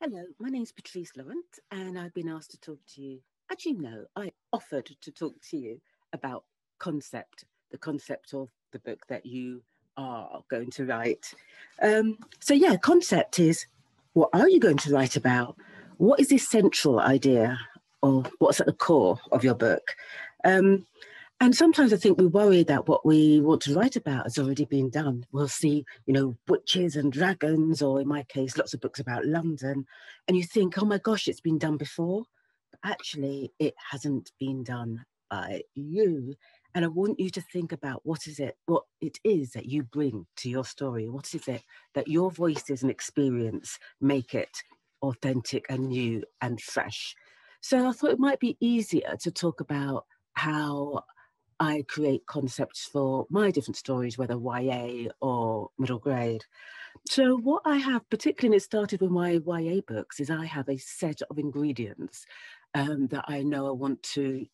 Hello, my name's Patrice Lawrence, and I've been asked to talk to you. Actually, no, I offered to talk to you about the concept of the book that you are going to write. Concept is, what are you going to write about? What is the central idea, or what's at the core of your book? Um, and sometimes I think we worry that what we want to write about has already been done. We'll see, witches and dragons, or in my case, lots of books about London. And you think, oh my gosh, it's been done before. But actually, it hasn't been done by you. And I want you to think about what it is that you bring to your story. What is it that your voices and experience make it authentic and new and fresh? So I thought it might be easier to talk about how I create concepts for my different stories, whether YA or middle grade. So what I have, particularly, and it started with my YA books, is I have a set of ingredients that I know I want to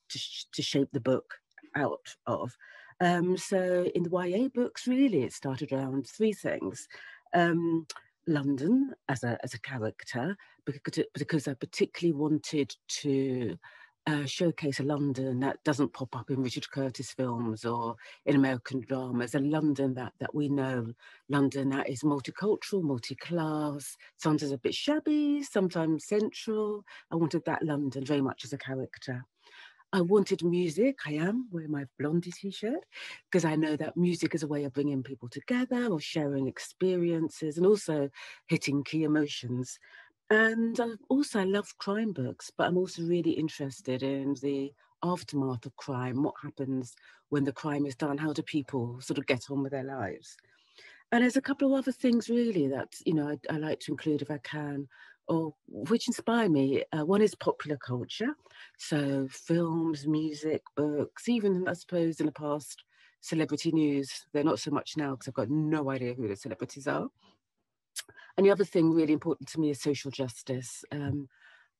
shape the book out of. So in the YA books, really, it started around three things. London as a character, because I particularly wanted to showcase a London that doesn't pop up in Richard Curtis films or in American dramas, a London that we know, London that is multicultural, multi-class, sometimes a bit shabby, sometimes central. I wanted that London very much as a character. I wanted music. I am wearing my Blondie t-shirt because I know that music is a way of bringing people together or sharing experiences and also hitting key emotions. And I love crime books, but I'm also really interested in the aftermath of crime. What happens when the crime is done? How do people sort of get on with their lives? And there's a couple of other things really that, I like to include if I can, or which inspire me. One is popular culture. So films, music, books, even I suppose in the past, celebrity news. They're not so much now because I've got no idea who the celebrities are. And the other thing really important to me is social justice.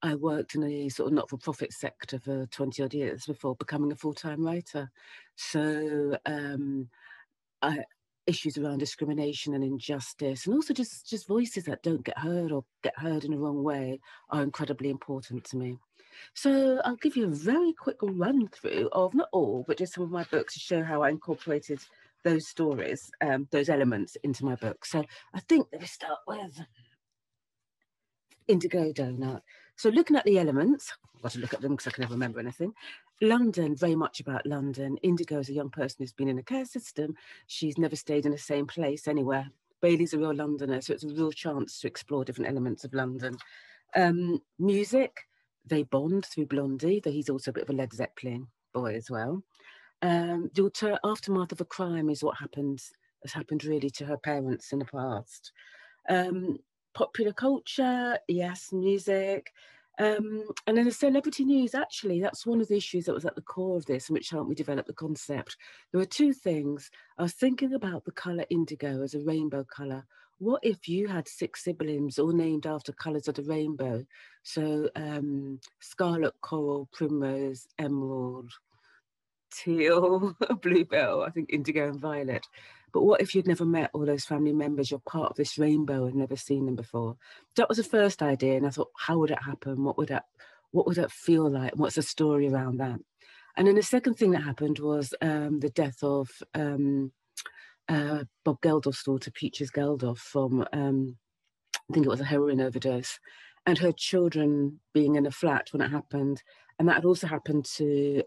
I worked in a sort of not-for-profit sector for 20 odd years before becoming a full-time writer. So I, issues around discrimination and injustice, and also just voices that don't get heard or get heard in the wrong way are incredibly important to me. So I'll give you a very quick run through of not all, but just some of my books to show how I incorporated those stories, those elements into my book. So I think that we start with Indigo Donut. So looking at the elements, I've got to look at them because I can never remember anything. London, very much about London. Indigo is a young person who's been in a care system. She's never stayed in the same place anywhere. Bailey's a real Londoner, so it's a real chance to explore different elements of London. Music, they bond through Blondie, though he's also a bit of a Led Zeppelin boy as well. The aftermath of a crime is what has happened really to her parents in the past. Um, Popular culture, yes, music. And then the celebrity news, actually, that's one of the issues that was at the core of this, and which helped me develop the concept. There were two things. I was thinking about the colour indigo as a rainbow colour. What if you had six siblings all named after colours of the rainbow? So scarlet, coral, primrose, emerald, teal, bluebell, I think indigo and violet. But what if you'd never met all those family members? You're part of this rainbow and never seen them before. That was the first idea, and I thought, how would it happen? What would that feel like? What's the story around that? And then the second thing that happened was the death of Bob Geldof's daughter, Peaches Geldof, from I think it was a heroin overdose, and her children being in a flat when it happened. And that had also happened to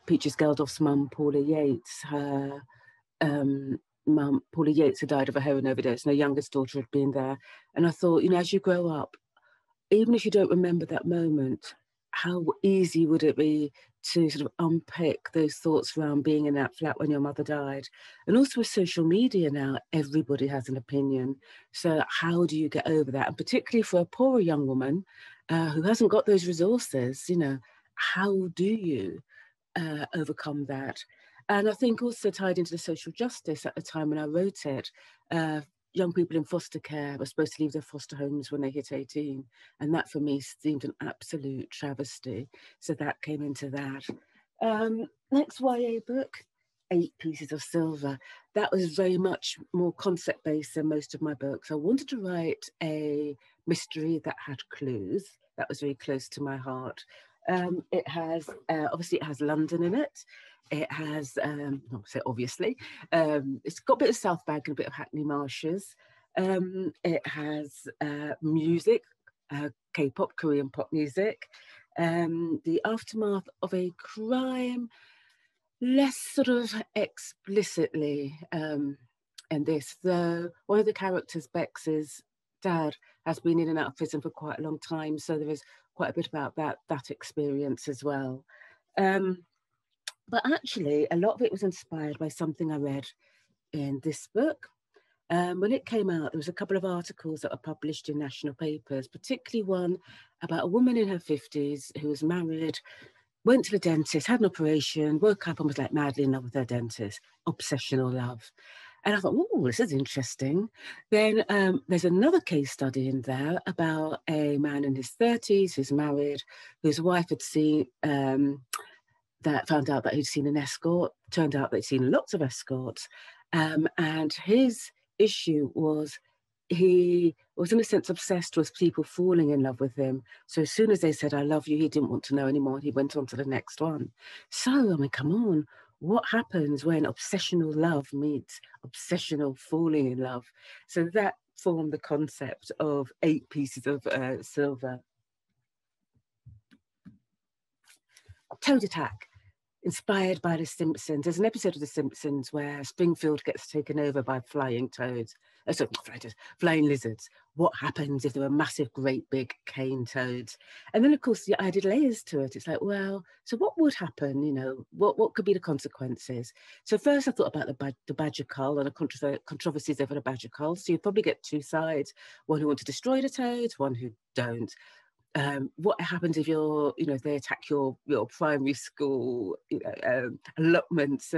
Peaches Geldof's mum, Paula Yates. Her mum, Paula Yates, had died of a heroin overdose, and her youngest daughter had been there. And I thought, as you grow up, even if you don't remember that moment, how easy would it be to sort of unpick those thoughts around being in that flat when your mother died? And also with social media now, everybody has an opinion. So how do you get over that? And particularly for a poorer young woman who hasn't got those resources, how do you overcome that? And I think also tied into the social justice at the time when I wrote it, young people in foster care were supposed to leave their foster homes when they hit 18. And that for me seemed an absolute travesty. So that came into that. Next YA book, Eight Pieces of Silva. That was very much more concept based than most of my books. I wanted to write a mystery that had clues. That was very close to my heart. It has, obviously it has London in it. It has, not say obviously, it's got a bit of South Bank and a bit of Hackney Marshes. It has music, K-pop, Korean pop music, the aftermath of a crime, less sort of explicitly in this, though one of the characters, Bex's dad, has been in and out of prison for quite a long time, so there is quite a bit about that experience as well. But actually, a lot of it was inspired by something I read in this book. When it came out, there was a couple of articles that were published in national papers, particularly one about a woman in her 50s who was married, went to the dentist, had an operation, woke up and was like madly in love with her dentist, obsessional love. And I thought, oh, this is interesting. Then there's another case study in there about a man in his 30s who's married, whose wife had seen, that found out that he'd seen an escort, turned out that he'd seen lots of escorts. And his issue was he was in a sense obsessed with people falling in love with him. So as soon as they said, I love you, he didn't want to know anymore. He went on to the next one. So, I mean, come on. What happens when obsessional love meets obsessional falling in love? So that formed the concept of 8 Pieces of Silva. Toad Attack, inspired by The Simpsons. There's an episode of The Simpsons where Springfield gets taken over by flying toads. Sorry, flying lizards. What happens if there were massive, great, big cane toads? And then, of course, you added layers to it. It's like, well, so what would happen? You know, what could be the consequences? So first I thought about the badger cull and the controversies over the badger cull. So you'd probably get two sides, one who want to destroy the toads, one who don't. What happens if if they attack your primary school, allotments?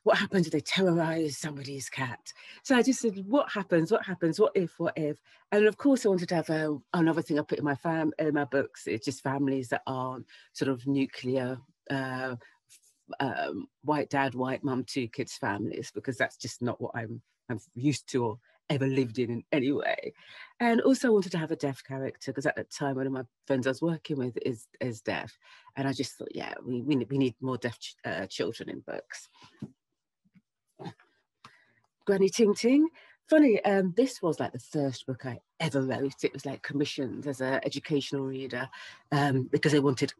What happens if they terrorize somebody's cat? So I just said, what happens? What happens? What if? What if? And of course, I wanted to have another thing I put in my books. It's just families that aren't sort of nuclear. White dad, white mum, 2 kids families, because that's just not what I'm used to or ever lived in any way. And also I wanted to have a deaf character, because at that time one of my friends I was working with is deaf, and I just thought, yeah, we need more deaf children in books. Granny Ting Ting. Funny, this was like the first book I ever wrote. It was like commissioned as an educational reader, because they wanted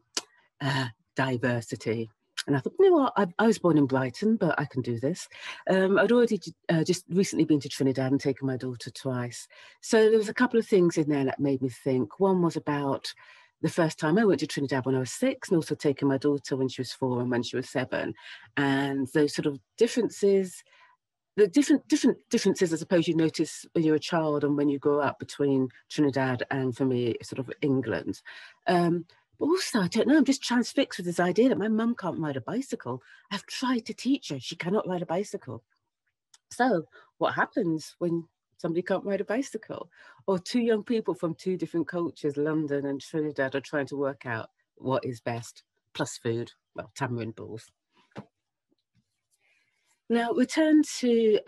diversity. And I thought, you know what, I was born in Brighton, but I can do this. I'd already just recently been to Trinidad and taken my daughter twice. So there was a couple of things in there that made me think. One was about the first time I went to Trinidad when I was 6, and also taking my daughter when she was 4 and when she was 7. And those sort of differences, the differences I suppose you notice when you're a child and when you grow up between Trinidad and, for me, sort of England. But also, I don't know, I'm just transfixed with this idea that my mum can't ride a bicycle. I've tried to teach her, she cannot ride a bicycle. So what happens when somebody can't ride a bicycle? Or 2 young people from 2 different cultures, London and Trinidad, are trying to work out what is best, plus food, well, tamarind balls. Now, return to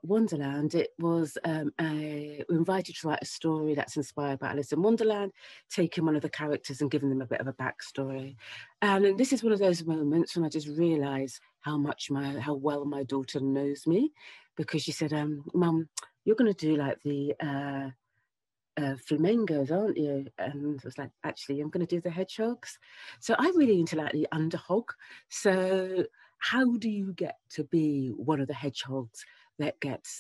Wonderland. It was we're invited to write a story that's inspired by Alice in Wonderland, taking one of the characters and giving them a bit of a backstory. And this is one of those moments when I just realised how well my daughter knows me, because she said, Mum, you're going to do like the flamingos, aren't you? And I was like, actually, I'm going to do the hedgehogs. So I'm really into like the underhog. So how do you get to be one of the hedgehogs that gets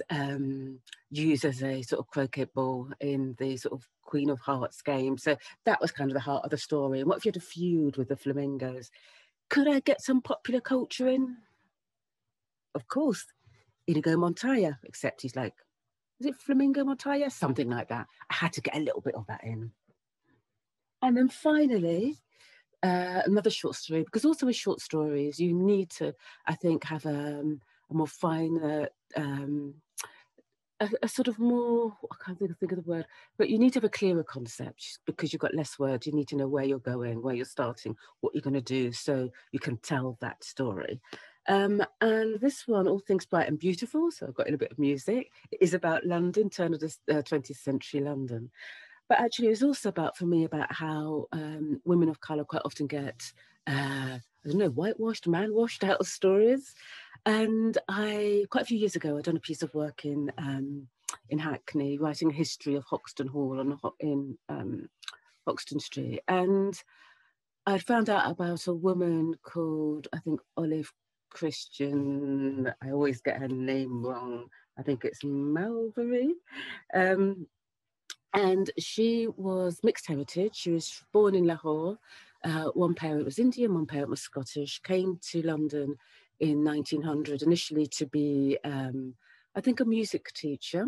used as a sort of croquet ball in the sort of Queen of Hearts game? So that was kind of the heart of the story. And what if you had a feud with the flamingos? Could I get some popular culture in? Of course, Inigo Montoya, except he's like, is it Flamingo Montoya? Something like that. I had to get a little bit of that in. And then finally, another short story, because also with short stories, you need to, I think, have a more fine, a sort of more, I can't think of the word, but you need to have a clearer concept, because you've got less words. You need to know where you're going, where you're starting, what you're going to do, so you can tell that story. And this one, All Things Bright and Beautiful, so I've got in a bit of music. It is about London, turn of the 20th century London. But actually, it was also about, for me, about how women of colour quite often get, I don't know, whitewashed, man-washed out of stories. And quite a few years ago, I'd done a piece of work in Hackney, writing a history of Hoxton Hall in Hoxton Street. And I'd found out about a woman called, I think, Olive Christian. I always get her name wrong. I think it's Malvery. And she was mixed heritage. She was born in Lahore. One parent was Indian, one parent was Scottish. Came to London in 1900, initially to be, I think, a music teacher.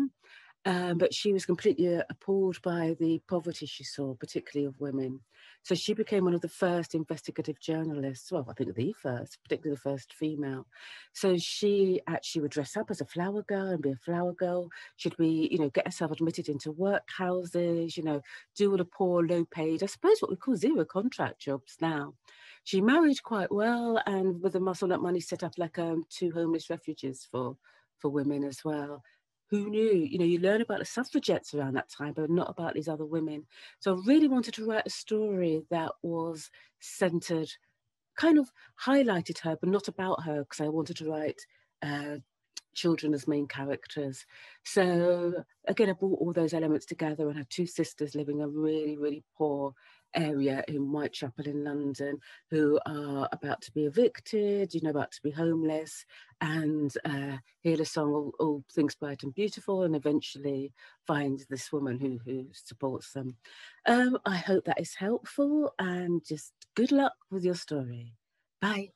But she was completely appalled by the poverty she saw, particularly of women. So she became one of the first investigative journalists, well, I think the first, particularly the first female. So she actually would dress up as a flower girl and be a flower girl. She'd be, get herself admitted into workhouses, do all the poor, low paid, I suppose what we call zero contract jobs now. She married quite well, and with the muscle that money, set up like 2 homeless refuges for women as well. Who knew? You learn about the suffragettes around that time, but not about these other women. So I really wanted to write a story that was centered, kind of highlighted her, but not about her, because I wanted to write children as main characters. So again, I brought all those elements together and had 2 sisters living in a really, really poor area in Whitechapel in London, who are about to be evicted, about to be homeless, and hear the song all Things Bright and Beautiful, and eventually find this woman who supports them. I hope that is helpful, and just good luck with your story. Bye.